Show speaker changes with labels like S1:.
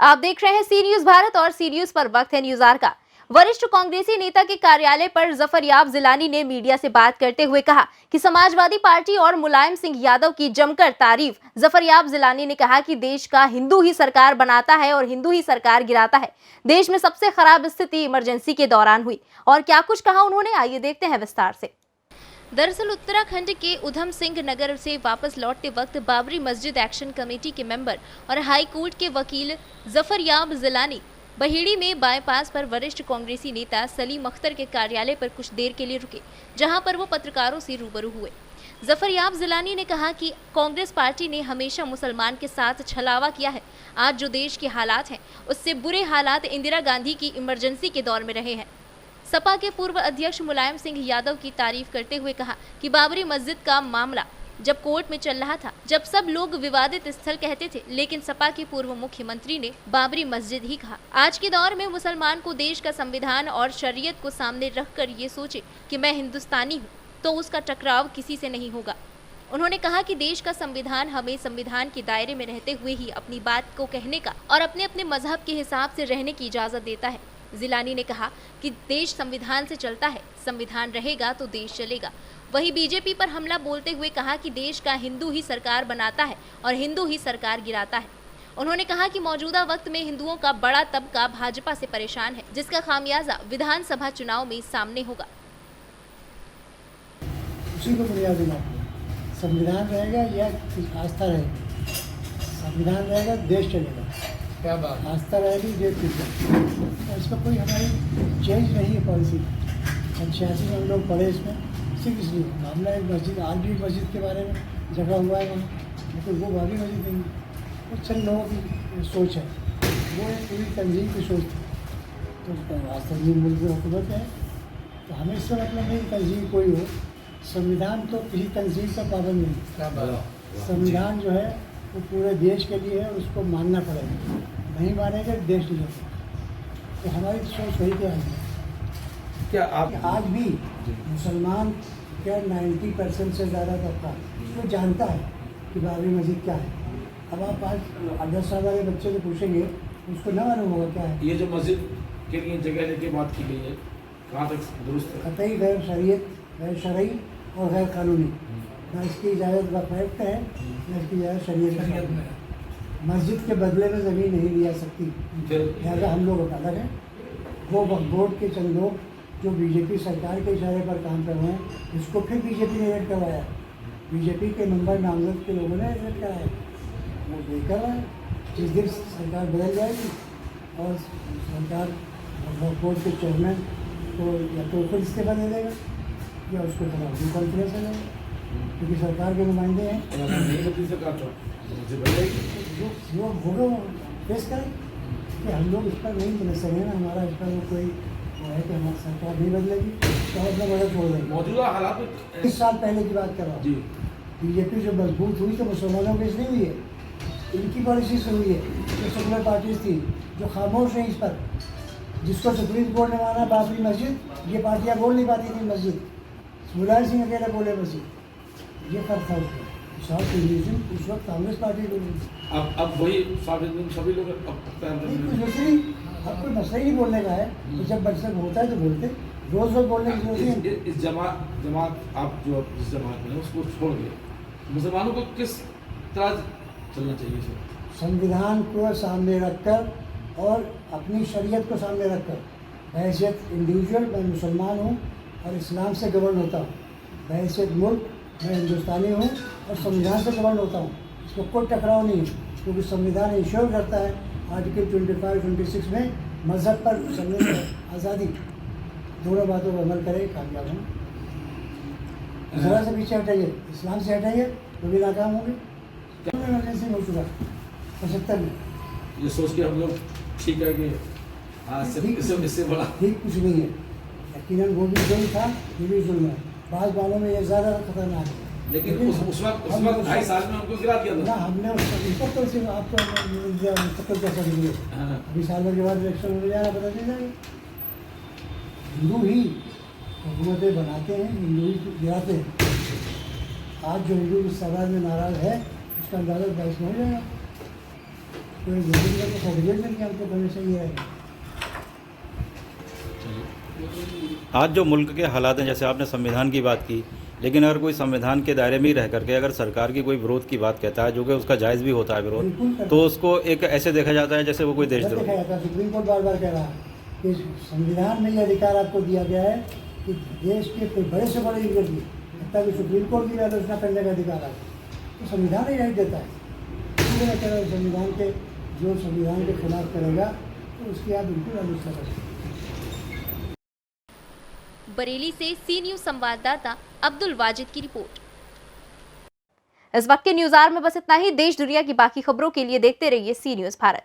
S1: आप देख रहे हैं सी न्यूज भारत और सी न्यूज पर वक्त है न्यूज आर का। वरिष्ठ कांग्रेसी नेता के कार्यालय पर जफरयाब जिलानी ने मीडिया से बात करते हुए कहा कि समाजवादी पार्टी और मुलायम सिंह यादव की जमकर तारीफ। जफरयाब जिलानी ने कहा कि देश का हिंदू ही सरकार बनाता है और हिंदू ही सरकार गिराता है। देश में सबसे खराब स्थिति इमरजेंसी के दौरान हुई। और क्या कुछ कहा उन्होंने, आइए देखते हैं विस्तार से। दरअसल उत्तराखंड के उधम सिंह नगर से वापस लौटते वक्त बाबरी मस्जिद एक्शन कमेटी के मेंबर और हाई कोर्ट के वकील जफरयाब जिलानी बहेड़ी में बाईपास पर वरिष्ठ कांग्रेसी नेता सलीम अख्तर के कार्यालय पर कुछ देर के लिए रुके, जहां पर वो पत्रकारों से रूबरू हुए। जफरयाब जिलानी ने कहा कि कांग्रेस पार्टी ने हमेशा मुसलमान के साथ छलावा किया है। आज जो देश के हालात हैं उससे बुरे हालात इंदिरा गांधी की इमरजेंसी के दौर में रहे हैं। सपा के पूर्व अध्यक्ष मुलायम सिंह यादव की तारीफ करते हुए कहा कि बाबरी मस्जिद का मामला जब कोर्ट में चल रहा था, जब सब लोग विवादित स्थल कहते थे, लेकिन सपा के पूर्व मुख्यमंत्री ने बाबरी मस्जिद ही कहा। आज के दौर में मुसलमान को देश का संविधान और शरीयत को सामने रखकर ये सोचे कि मैं हिंदुस्तानी हूँ, तो उसका टकराव किसी से नहीं होगा। उन्होंने कहा कि देश का संविधान हमें संविधान के दायरे में रहते हुए ही अपनी बात को कहने का और अपने अपने मजहब के हिसाब से रहने की इजाजत देता है। जिलानी ने कहा कि देश संविधान से चलता है, संविधान रहेगा तो देश चलेगा। वहीं बीजेपी पर हमला बोलते हुए कहा कि देश का हिंदू ही सरकार बनाता है और हिंदू ही सरकार गिराता है। उन्होंने कहा कि मौजूदा वक्त में हिंदुओं का बड़ा तबका भाजपा से परेशान है, जिसका खामियाजा विधानसभा चुनाव में सामने होगा।
S2: उसी को बुनियादी संविधान रहेगा या आस्था रहेगी। संविधान रहेगा, देश चलेगा। क्या बात, आस्था रहेगी, देश चलेगा। इसमें कोई हमारी चेंज नहीं है पॉलिसी। 86 में हम लोग पढ़े इसमें, सिर्फ इसलिए मामला एक मस्जिद, आज भी मस्जिद के बारे में झगड़ा हुआ है वहाँ, लेकिन वो बाबरी मस्जिद नहीं है। वो चंद लोगों की सोच है, वो एक पूरी तंजीम की सोच थी। तो आज तंजीम मुल्क की हुकूमत है, तो हमें इससे मतलब नहीं तंजीम कोई हो। संविधान तो किसी तंजीम का पाबंद नहीं। संविधान जो है वो पूरे देश के लिए है और उसको मानना पड़ेगा। नहीं मानेंगे देश नहीं होगा। तो हमारी सोच वही क्या है।
S3: क्या आप
S2: आज भी मुसलमान क्या 90% से ज़्यादा तबका वो जानता है कि बाबरी मस्जिद क्या है। अब आप आज 10 साल वाले बच्चे को पूछेंगे, उसको न मालूम होगा क्या है।
S3: ये जो मस्जिद के लिए जगह लेके बात की गई है, कहाँ तक दुरुस्त है?
S2: कतई गैर शरीयत, गैर शरई और गैर कानूनी। न इसकी इजाज़त वक्फ एक्ट है, न इसकी इजाज़त शरीयत में है। मस्जिद के बदले में ज़मीन नहीं ली जा सकती, लिहाजा हम लोग अलग हैं। वो वक्फ बोर्ड के चंद लोग जो बीजेपी सरकार के इशारे पर काम कर रहे हैं, इसको फिर बीजेपी ने एड करवाया। बीजेपी के मेंबर नामजद के लोगों ने एड कराया। वो बेकर है। जिस दिन सरकार बदल जाएगी और सरकार वक्फ बोर्ड के चेयरमैन को या तो खुद इस्तीफा दे देगा या उसको तनाज़ुल कॉन्फ्रेंस है, क्योंकि सरकार के नुमाइंदे हैं। जो होगा वो पेश करें कि हम लोग इस पर नहीं बन सकें ना, हमारा इस पर कोई वो है कि हमारी सरकार नहीं बदलेगी तो अपना बड़ा छोड़ देंगे।
S3: मौजूदा हालात में
S2: 30 साल पहले की बात कर रहा हूँ। बीजेपी जो मजबूत हुई तो मुसलमानों की नहीं हुई है, इनकी पॉलिसी से हुई है। जो सेकुलर पार्टीज थी जो खामोश है इस पर, जिसको सुप्रीम कोर्ट ने माना बाबरी मस्जिद, ये पार्टियाँ बोल नहीं पाती थी मस्जिद। मुलायम सिंह अकेले बोले मस्जिद, ये फर्क था उसमें। साउथ इंडियन उस वक्त कांग्रेस पार्टी बोली।
S3: अब वही सभी लोग
S2: अब कोई मसला ही नहीं बोलने का है। तो जब मकसद होता है तो बोलते, रोज रोज बोलने की जरूरत नहीं।
S3: इस जमात आप जो जिस जमात में उसको छोड़ के मुसलमानों को किस तरह चलना चाहिए सर?
S2: संविधान को सामने रखकर और अपनी शरीयत को सामने रखकर। बहैसियत इंडिविजुअल मैं मुसलमान हूँ और इस्लाम से गवर्न होता हूँ। बहैसियत मुल्क मैं हिंदुस्तानी हूँ और संविधान से गवर्न होता हूँ। इसको कोई टकराव नहीं है, क्योंकि संविधान इंश्योर करता है आर्टिकल 25-26 में मज़हब पर चलने की आज़ादी। दोनों बातों पर अमल करें, कामयाब हों। ज़रा से पीछे हटाइए, इस्लाम से हटाइए तो भी नाकाम होंगे। इमरजेंसी में हो चुका 75 में।
S3: ये सोच के हम लोग ठीक है कि इससे बड़ा
S2: ठीक कुछ नहीं है। यकीनन वो भी जुल्म था, ये भी जुल्म है। बाद वालों में ये ज़्यादा खतरनाक है।
S3: लेकिन उस वक्त 2.5 साल में हमको गिरा दिया था
S2: ना। हमने मुस्तकिल से आपको मुस्तकिल कैसा दिए। अभी साल भर के बाद इलेक्शन हो जाएगा, पता चल जाएगा। हिंदू ही हुकूमतें बनाते हैं, हिंदू ही गिराते हैं। आज जो हिंदू इस तादाद में नाराज़ है उसका अंदाज़ा 22 में हो जाएगा। कोई जरूरी है तो सर्टिफिकेट मिल गया हमको तो हमेशा ये है।
S4: आज जो मुल्क के हालात हैं, जैसे आपने संविधान की बात की, लेकिन अगर कोई संविधान के दायरे में ही रह करके अगर सरकार की कोई विरोध की बात कहता है, जो कि उसका जायज़ भी होता है
S2: बिल्कुल
S4: विरोध,
S2: करता
S4: तो उसको एक ऐसे देखा जाता है जैसे वो कोई
S2: देखा
S4: देशद्रोह।
S2: जाता है। सुप्रीम कोर्ट बार बार कह रहा है कि संविधान में ये अधिकार आपको दिया गया है कि देश के कोई बड़े से बड़े लीडर भी, हत्या कि सुप्रीम कोर्ट की भी आलोचना करने का अधिकार है, तो संविधान ही नहीं देता है। इसलिए मैं कह रहा हूँ संविधान के जो संविधान के खिलाफ करेगा तो उसकी आप बिल्कुल आलोचना कर सकते हैं।
S1: बरेली से सी न्यूज संवाददाता अब्दुल वाजिद की रिपोर्ट। इस वक्त के न्यूज़ आवर में बस इतना ही। देश दुनिया की बाकी खबरों के लिए देखते रहिए सी न्यूज भारत।